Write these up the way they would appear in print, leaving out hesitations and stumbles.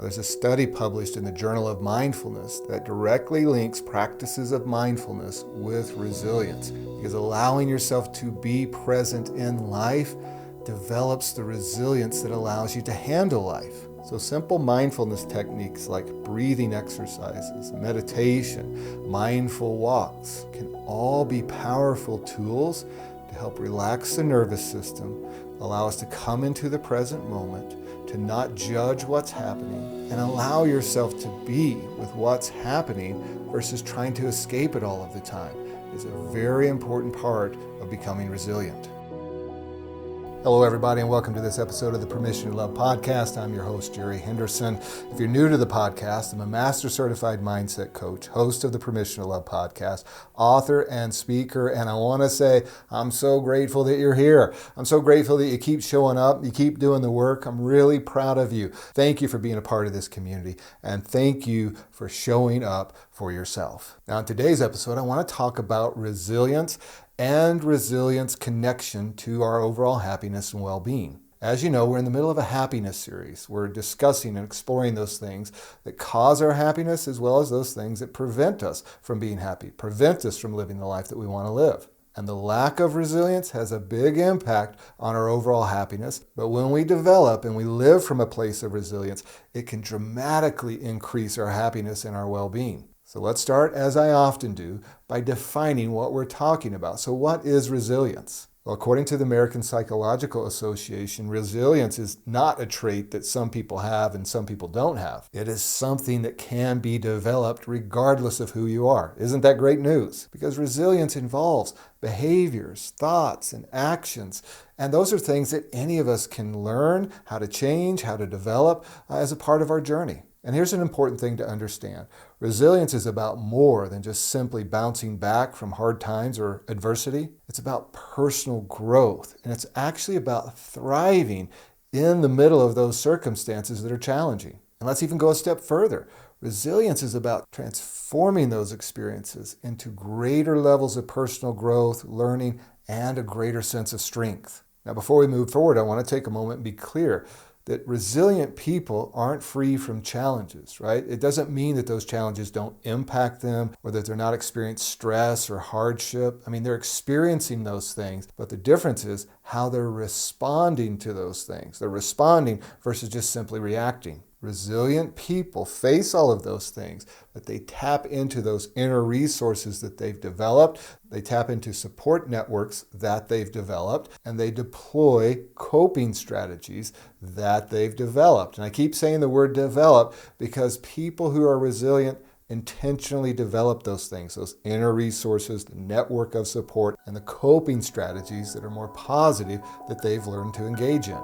There's a study published in the Journal of Mindfulness that directly links practices of mindfulness with resilience, because allowing yourself to be present in life develops the resilience that allows you to handle life. So simple mindfulness techniques like breathing exercises, meditation, mindful walks can all be powerful tools to help relax the nervous system, allow us to come into the present moment, to not judge what's happening, and allow yourself to be with what's happening versus trying to escape it all of the time is a very important part of becoming resilient. Hello, everybody, and welcome to this episode of the Permission to Love podcast. I'm your host, Jerry Henderson. If you're new to the podcast, I'm a Master Certified Mindset Coach, host of the Permission to Love podcast, author and speaker, and I want to say I'm so grateful that you're here. I'm so grateful that you keep showing up, you keep doing the work. I'm really proud of you. Thank you for being a part of this community, and thank you for showing up for yourself. Now, in today's episode, I want to talk about resilience and resilience connection to our overall happiness and well-being. As you know, we're in the middle of a happiness series. We're discussing and exploring those things that cause our happiness as well as those things that prevent us from being happy, prevent us from living the life that we want to live. And the lack of resilience has a big impact on our overall happiness. But when we develop and we live from a place of resilience, it can dramatically increase our happiness and our well-being. So let's start, as I often do, by defining what we're talking about. So what is resilience? Well, according to the American Psychological Association, resilience is not a trait that some people have and some people don't have. It is something that can be developed regardless of who you are. Isn't that great news? Because resilience involves behaviors, thoughts, and actions. And those are things that any of us can learn how to change, how to develop as a part of our journey. And here's an important thing to understand. Resilience is about more than just simply bouncing back from hard times or adversity. It's about personal growth, and it's actually about thriving in the middle of those circumstances that are challenging. And let's even go a step further. Resilience is about transforming those experiences into greater levels of personal growth, learning, and a greater sense of strength. Now, before we move forward, I want to take a moment and be clear that resilient people aren't free from challenges, right? It doesn't mean that those challenges don't impact them or that they're not experiencing stress or hardship. I mean, they're experiencing those things, but the difference is how they're responding to those things. They're responding versus just simply reacting. Resilient people face all of those things, but they tap into those inner resources that they've developed. They tap into support networks that they've developed, and they deploy coping strategies that they've developed. And I keep saying the word develop because people who are resilient intentionally develop those things, those inner resources, the network of support, and the coping strategies that are more positive that they've learned to engage in.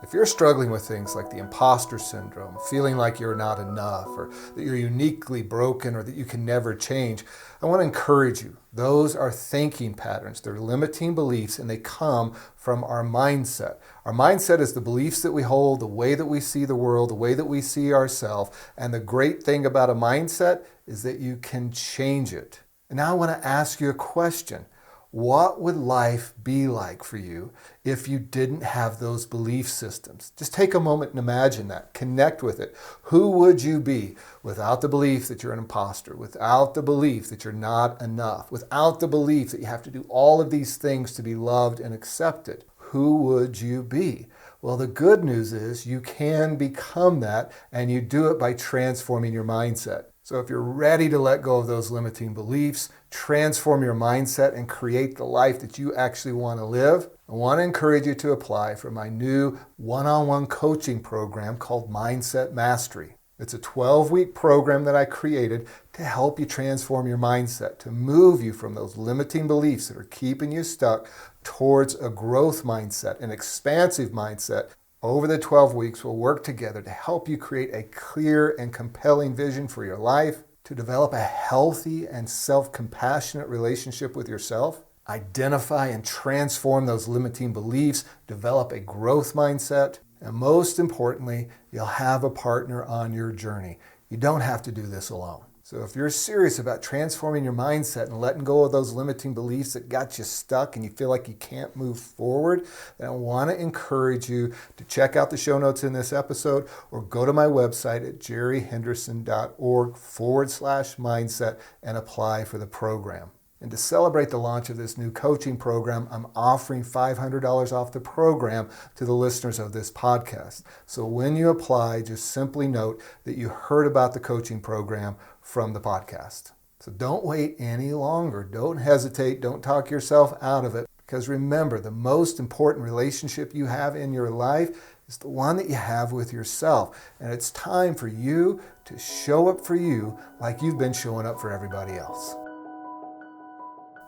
If you're struggling with things like the imposter syndrome, feeling like you're not enough, or that you're uniquely broken, or that you can never change, I want to encourage you. Those are thinking patterns. They're limiting beliefs, and they come from our mindset. Our mindset is the beliefs that we hold, the way that we see the world, the way that we see ourselves. And the great thing about a mindset is that you can change it. And now I want to ask you a question. What would life be like for you if you didn't have those belief systems? Just take a moment and imagine that. Connect with it. Who would you be without the belief that you're an imposter, without the belief that you're not enough, without the belief that you have to do all of these things to be loved and accepted? Who would you be? Well, the good news is you can become that, and you do it by transforming your mindset. So if you're ready to let go of those limiting beliefs, transform your mindset, and create the life that you actually want to live, I want to encourage you to apply for my new one-on-one coaching program called Mindset Mastery. It's a 12-week program that I created to help you transform your mindset, to move you from those limiting beliefs that are keeping you stuck towards a growth mindset, an expansive mindset. Over the 12 weeks, we'll work together to help you create a clear and compelling vision for your life, to develop a healthy and self-compassionate relationship with yourself, identify and transform those limiting beliefs, develop a growth mindset, and most importantly, you'll have a partner on your journey. You don't have to do this alone. So if you're serious about transforming your mindset and letting go of those limiting beliefs that got you stuck and you feel like you can't move forward, then I want to encourage you to check out the show notes in this episode or go to my website at jerryhenderson.org/mindset and apply for the program. And to celebrate the launch of this new coaching program, I'm offering $500 off the program to the listeners of this podcast. So when you apply, just simply note that you heard about the coaching program from the podcast. So don't wait any longer. Don't hesitate. Don't talk yourself out of it. Because remember, the most important relationship you have in your life is the one that you have with yourself. And it's time for you to show up for you like you've been showing up for everybody else.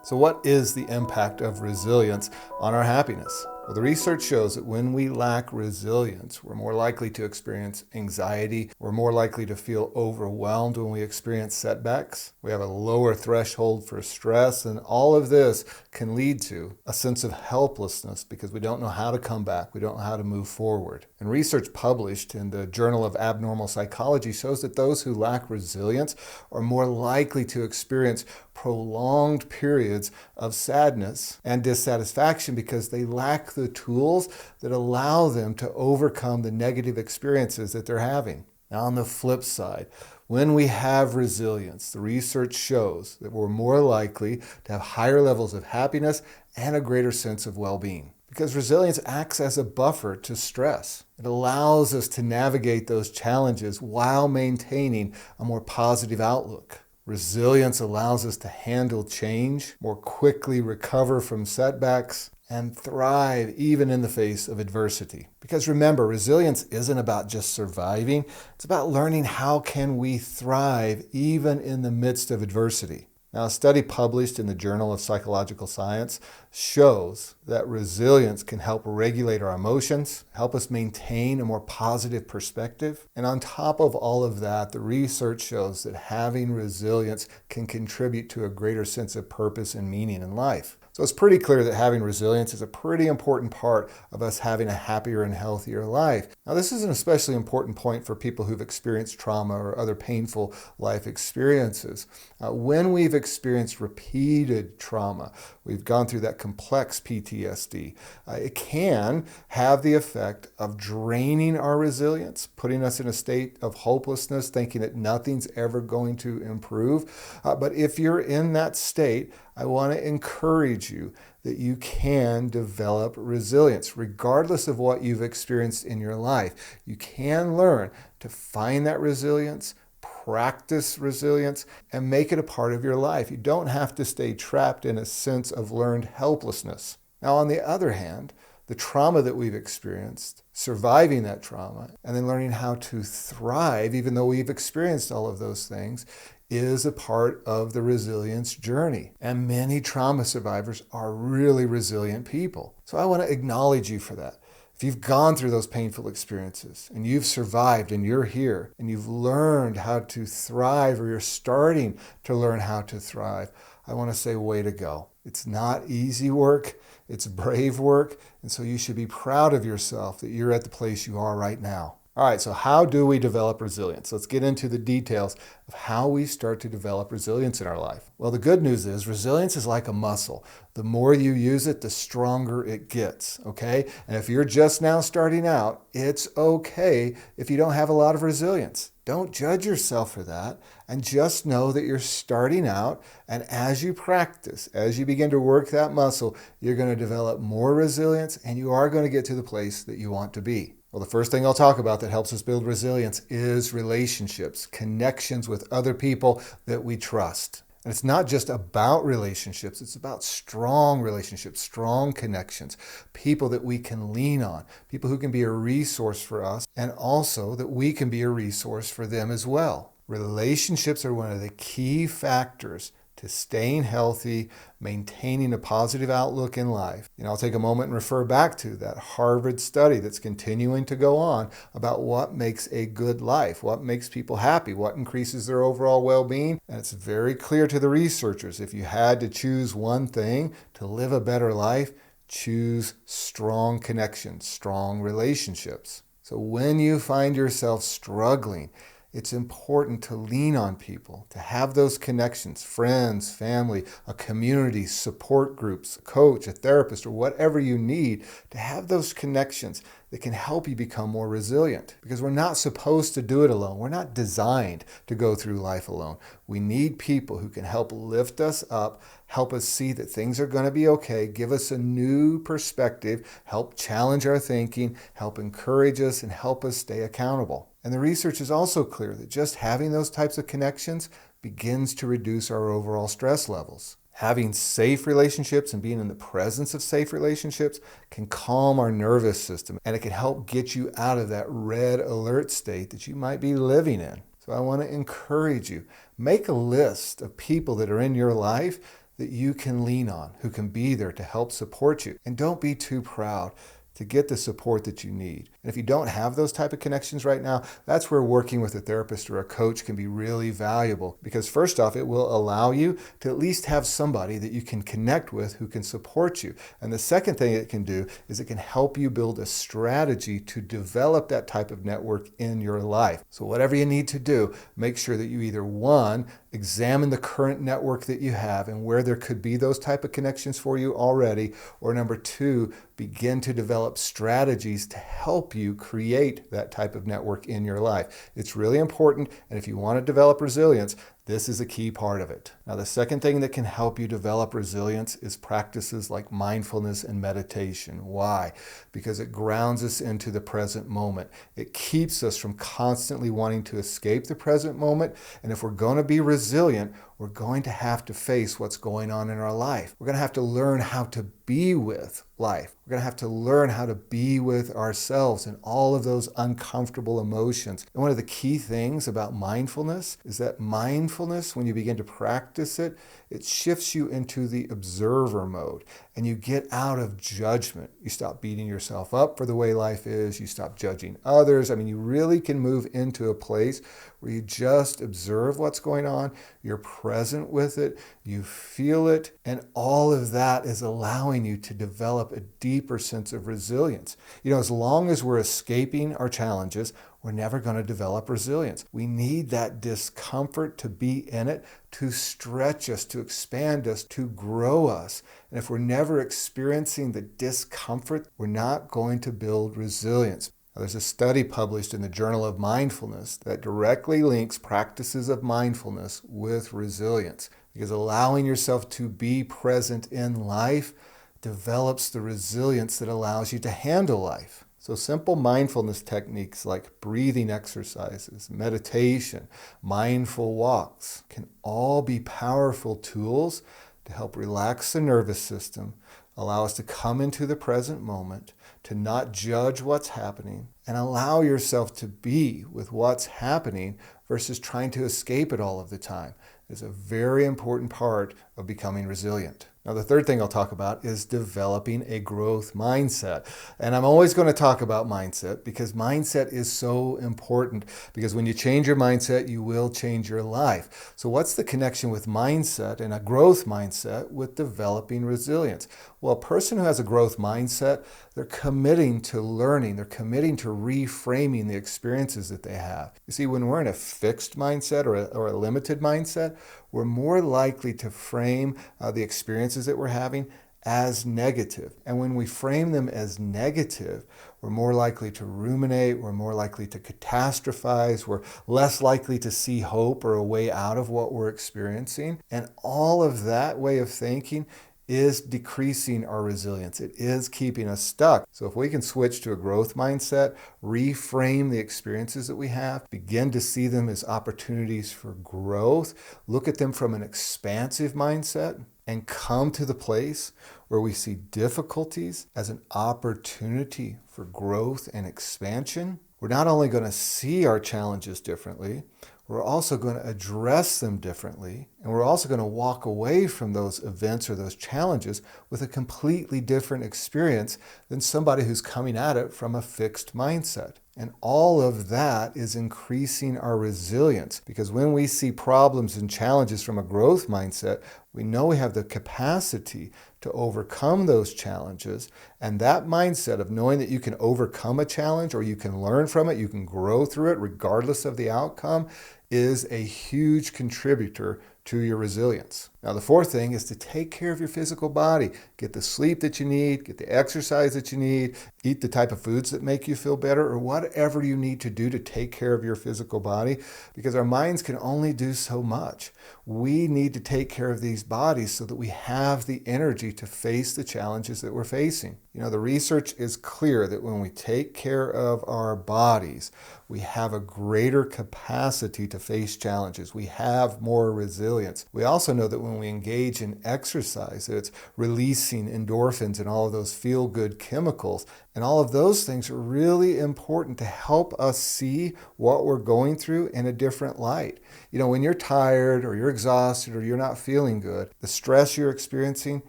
So what is the impact of resilience on our happiness? Well, the research shows that when we lack resilience, we're more likely to experience anxiety. We're more likely to feel overwhelmed when we experience setbacks. We have a lower threshold for stress, and all of this can lead to a sense of helplessness because we don't know how to come back. We don't know how to move forward. And research published in the Journal of Abnormal Psychology shows that those who lack resilience are more likely to experience prolonged periods of sadness and dissatisfaction because they lack the tools that allow them to overcome the negative experiences that they're having. Now, on the flip side, when we have resilience, the research shows that we're more likely to have higher levels of happiness and a greater sense of well-being. Because resilience acts as a buffer to stress. It allows us to navigate those challenges while maintaining a more positive outlook. Resilience allows us to handle change, more quickly recover from setbacks, and thrive even in the face of adversity. Because remember, resilience isn't about just surviving. It's about learning how can we thrive even in the midst of adversity. Now, a study published in the Journal of Psychological Science shows that resilience can help regulate our emotions, help us maintain a more positive perspective. And on top of all of that, the research shows that having resilience can contribute to a greater sense of purpose and meaning in life. So it's pretty clear that having resilience is a pretty important part of us having a happier and healthier life. Now, this is an especially important point for people who've experienced trauma or other painful life experiences. When we've experienced repeated trauma, we've gone through that complex PTSD, it can have the effect of draining our resilience, putting us in a state of hopelessness, thinking that nothing's ever going to improve. But if you're in that state, I want to encourage you that you can develop resilience regardless of what you've experienced in your life. You can learn to find that resilience, practice resilience, and make it a part of your life. You don't have to stay trapped in a sense of learned helplessness. Now, on the other hand, the trauma that we've experienced, surviving that trauma, and then learning how to thrive, even though we've experienced all of those things, is a part of the resilience journey. And many trauma survivors are really resilient people. So I want to acknowledge you for that. If you've gone through those painful experiences and you've survived and you're here and you've learned how to thrive, or you're starting to learn how to thrive, I want to say way to go. It's not easy work. It's brave work. And so you should be proud of yourself that you're at the place you are right now. All right, so how do we develop resilience? Let's get into the details of how we start to develop resilience in our life. Well, the good news is resilience is like a muscle. The more you use it, the stronger it gets, okay? And if you're just now starting out, it's okay if you don't have a lot of resilience. Don't judge yourself for that, and just know that you're starting out, and as you practice, as you begin to work that muscle, you're going to develop more resilience, and you are going to get to the place that you want to be. Well, the first thing I'll talk about that helps us build resilience is relationships, connections with other people that we trust. And it's not just about relationships, it's about strong relationships, strong connections, people that we can lean on, people who can be a resource for us, and also that we can be a resource for them as well. Relationships are one of the key factors to staying healthy, maintaining a positive outlook in life. I'll take a moment and refer back to that Harvard study that's continuing to go on about what makes a good life, what makes people happy, what increases their overall well-being. And it's very clear to the researchers, if you had to choose one thing to live a better life, choose strong connections, strong relationships. So when you find yourself struggling It's important to lean on people, to have those connections, friends, family, a community, support groups, a coach, a therapist, or whatever you need, to have those connections that can help you become more resilient. Because we're not supposed to do it alone. We're not designed to go through life alone. We need people who can help lift us up, help us see that things are going to be okay, give us a new perspective, help challenge our thinking, help encourage us, and help us stay accountable. And the research is also clear that just having those types of connections begins to reduce our overall stress levels. Having safe relationships and being in the presence of safe relationships can calm our nervous system, and it can help get you out of that red alert state that you might be living in. So I want to encourage you, make a list of people that are in your life that you can lean on, who can be there to help support you. And don't be too proud to get the support that you need. And if you don't have those type of connections right now, that's where working with a therapist or a coach can be really valuable. Because first off, it will allow you to at least have somebody that you can connect with who can support you. And the second thing it can do is it can help you build a strategy to develop that type of network in your life. So whatever you need to do, make sure that you either, one, examine the current network that you have and where there could be those type of connections for you already, or number two, begin to develop strategies to help you create that type of network in your life. It's really important, and if you want to develop resilience, this is a key part of it. Now, the second thing that can help you develop resilience is practices like mindfulness and meditation. Why? Because it grounds us into the present moment. It keeps us from constantly wanting to escape the present moment. And if we're going to be resilient, we're going to have to face what's going on in our life. We're going to have to learn how to be with life. We're going to have to learn how to be with ourselves and all of those uncomfortable emotions. And one of the key things about mindfulness is that mindfulness, when you begin to practice it, it shifts you into the observer mode and you get out of judgment. You stop beating yourself up for the way life is. You stop judging others. I mean, you really can move into a place where you just observe what's going on. You're present with it. You feel it. And all of that is allowing you to develop a deeper sense of resilience. You know, as long as we're escaping our challenges, we're never going to develop resilience. We need that discomfort to be in it, to stretch us, to expand us, to grow us. And if we're never experiencing the discomfort, we're not going to build resilience. Now, there's a study published in the Journal of Mindfulness that directly links practices of mindfulness with resilience, because allowing yourself to be present in life develops the resilience that allows you to handle life. So simple mindfulness techniques like breathing exercises, meditation, mindful walks can all be powerful tools to help relax the nervous system, allow us to come into the present moment, to not judge what's happening, and allow yourself to be with what's happening versus trying to escape it all of the time. Is a very important part of becoming resilient. Now, the third thing I'll talk about is developing a growth mindset. And I'm always going to talk about mindset because mindset is so important, because when you change your mindset, you will change your life. So what's the connection with mindset and a growth mindset with developing resilience? Well, a person who has a growth mindset, they're committing to learning. They're committing to reframing the experiences that they have. You see, when we're in a fixed mindset or a limited mindset, we're more likely to frame the experiences that we're having as negative. And when we frame them as negative, we're more likely to ruminate, we're more likely to catastrophize, we're less likely to see hope or a way out of what we're experiencing. And all of that way of thinking is decreasing our resilience. It is keeping us stuck. So if we can switch to a growth mindset, reframe the experiences that we have, begin to see them as opportunities for growth, look at them from an expansive mindset, and come to the place where we see difficulties as an opportunity for growth and expansion, we're not only going to see our challenges differently, we're also going to address them differently, and we're also going to walk away from those events or those challenges with a completely different experience than somebody who's coming at it from a fixed mindset. And all of that is increasing our resilience, because when we see problems and challenges from a growth mindset, we know we have the capacity to overcome those challenges. And that mindset of knowing that you can overcome a challenge, or you can learn from it, you can grow through it regardless of the outcome, is a huge contributor to your resilience. Now, the fourth thing is to take care of your physical body. Get the sleep that you need, get the exercise that you need, eat the type of foods that make you feel better, or whatever you need to do to take care of your physical body, because our minds can only do so much. We need to take care of these bodies so that we have the energy to face the challenges that we're facing. The research is clear that when we take care of our bodies, we have a greater capacity to face challenges. We have more resilience. We also know that when we engage in exercise, it's releasing endorphins and all of those feel-good chemicals. And all of those things are really important to help us see what we're going through in a different light. When you're tired or you're exhausted or you're not feeling good, the stress you're experiencing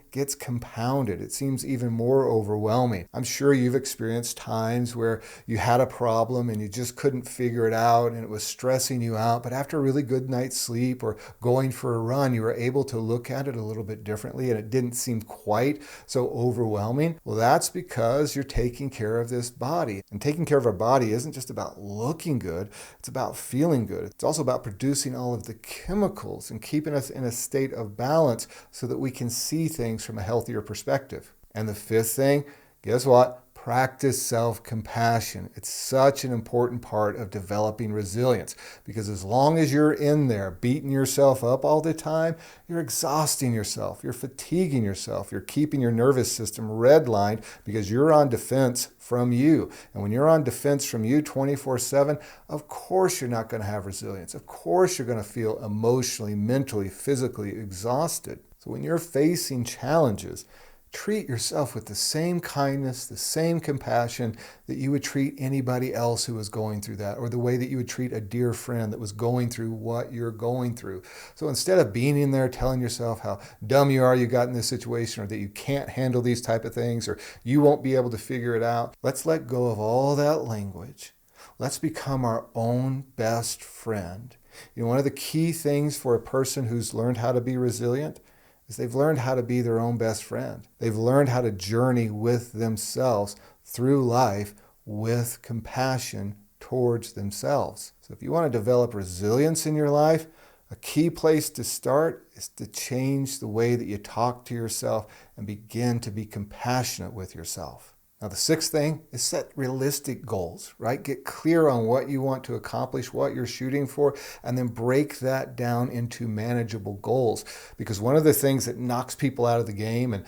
gets compounded. It seems even more overwhelming. I'm sure you've experienced times where you had a problem and you just couldn't figure it out and it was stressing you out. But after a really good night's sleep or going for a run, you were able to look at it a little bit differently and it didn't seem quite so overwhelming. Well, that's because you're taking care of this body. And taking care of our body isn't just about looking good, it's about feeling good. It's also about producing all of the chemicals and keeping us in a state of balance so that we can see things from a healthier perspective. And the fifth thing, guess what? Practice self-compassion. It's such an important part of developing resilience, because as long as you're in there beating yourself up all the time, you're exhausting yourself, you're fatiguing yourself, you're keeping your nervous system redlined because you're on defense from you. And when you're on defense from you 24/7, of course you're not going to have resilience. Of course you're going to feel emotionally, mentally, physically exhausted. So when you're facing challenges, treat yourself with the same kindness, the same compassion that you would treat anybody else who was going through that, or the way that you would treat a dear friend that was going through what you're going through. So instead of being in there telling yourself how dumb you are you got in this situation, or that you can't handle these type of things, or you won't be able to figure it out, let's let go of all that language. Let's become our own best friend. One of the key things for a person who's learned how to be resilient is they've learned how to be their own best friend. They've learned how to journey with themselves through life with compassion towards themselves. So if you want to develop resilience in your life, a key place to start is to change the way that you talk to yourself and begin to be compassionate with yourself. Now, the sixth thing is set realistic goals, right? Get clear on what you want to accomplish, what you're shooting for, and then break that down into manageable goals. Because one of the things that knocks people out of the game and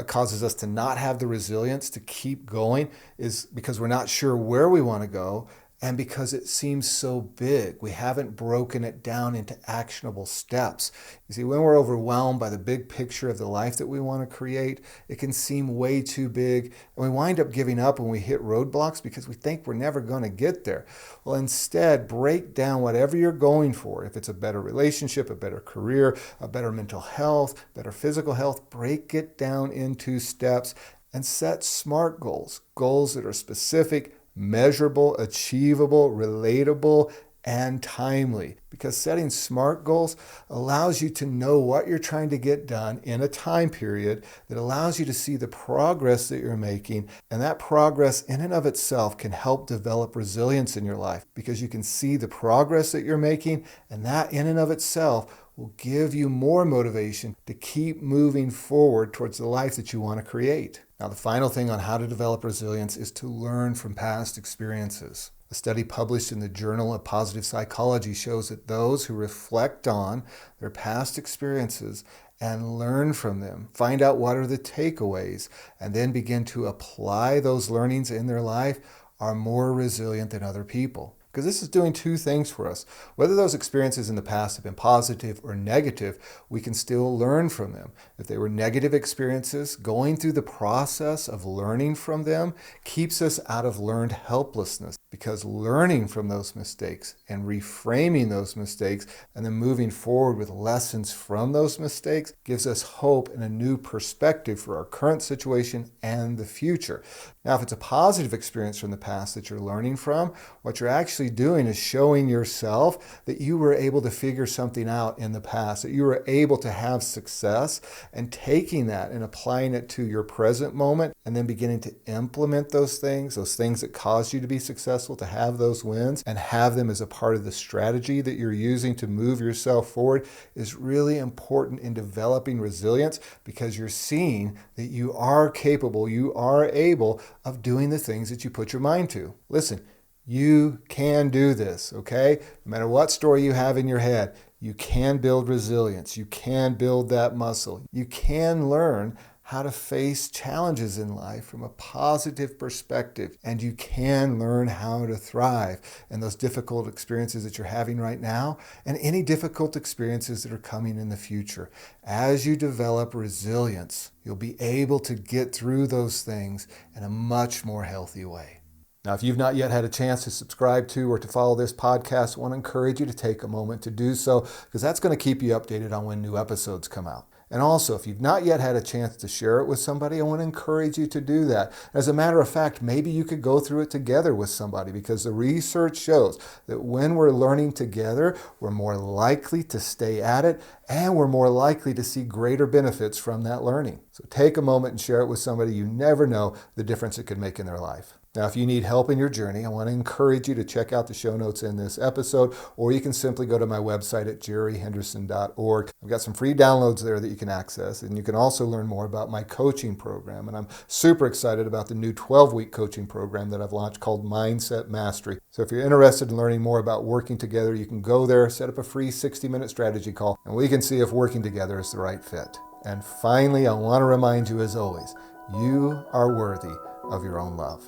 causes us to not have the resilience to keep going is because we're not sure where we want to go, and because it seems so big. We haven't broken it down into actionable steps. You see, when we're overwhelmed by the big picture of the life that we want to create, it can seem way too big, and we wind up giving up when we hit roadblocks because we think we're never going to get there. Well, instead, break down whatever you're going for. If it's a better relationship, a better career, a better mental health, better physical health, break it down into steps and set SMART goals. Goals that are specific, measurable, achievable, relatable, and timely. Because setting SMART goals allows you to know what you're trying to get done in a time period that allows you to see the progress that you're making. And that progress in and of itself can help develop resilience in your life, because you can see the progress that you're making, and that in and of itself will give you more motivation to keep moving forward towards the life that you want to create. Now, the final thing on how to develop resilience is to learn from past experiences. A study published in the Journal of Positive Psychology shows that those who reflect on their past experiences and learn from them, find out what are the takeaways, and then begin to apply those learnings in their life, are more resilient than other people. Because this is doing two things for us. Whether those experiences in the past have been positive or negative, we can still learn from them. If they were negative experiences, going through the process of learning from them keeps us out of learned helplessness. because learning from those mistakes and reframing those mistakes and then moving forward with lessons from those mistakes gives us hope and a new perspective for our current situation and the future. Now, if it's a positive experience from the past that you're learning from, what you're actually doing is showing yourself that you were able to figure something out in the past, that you were able to have success, and taking that and applying it to your present moment and then beginning to implement those things that caused you to be successful, to have those wins and have them as a part of the strategy that you're using to move yourself forward is really important in developing resilience, because you're seeing that you are capable, you are able of doing the things that you put your mind to. Listen, you can do this, okay? No matter what story you have in your head, you can build resilience. You can build that muscle. You can learn how to face challenges in life from a positive perspective, and you can learn how to thrive in those difficult experiences that you're having right now and any difficult experiences that are coming in the future. As you develop resilience, you'll be able to get through those things in a much more healthy way. Now, if you've not yet had a chance to subscribe to or to follow this podcast, I want to encourage you to take a moment to do so, because that's going to keep you updated on when new episodes come out. And also, if you've not yet had a chance to share it with somebody, I want to encourage you to do that. As a matter of fact, maybe you could go through it together with somebody, because the research shows that when we're learning together, we're more likely to stay at it and we're more likely to see greater benefits from that learning. So take a moment and share it with somebody. You never know the difference it could make in their life. Now, if you need help in your journey, I want to encourage you to check out the show notes in this episode, or you can simply go to my website at jerryhenderson.org. I've got some free downloads there that you can access, and you can also learn more about my coaching program. And I'm super excited about the new 12-week coaching program that I've launched called Mindset Mastery. So if you're interested in learning more about working together, you can go there, set up a free 60-minute strategy call, and we can see if working together is the right fit. And finally, I want to remind you, as always, you are worthy of your own love.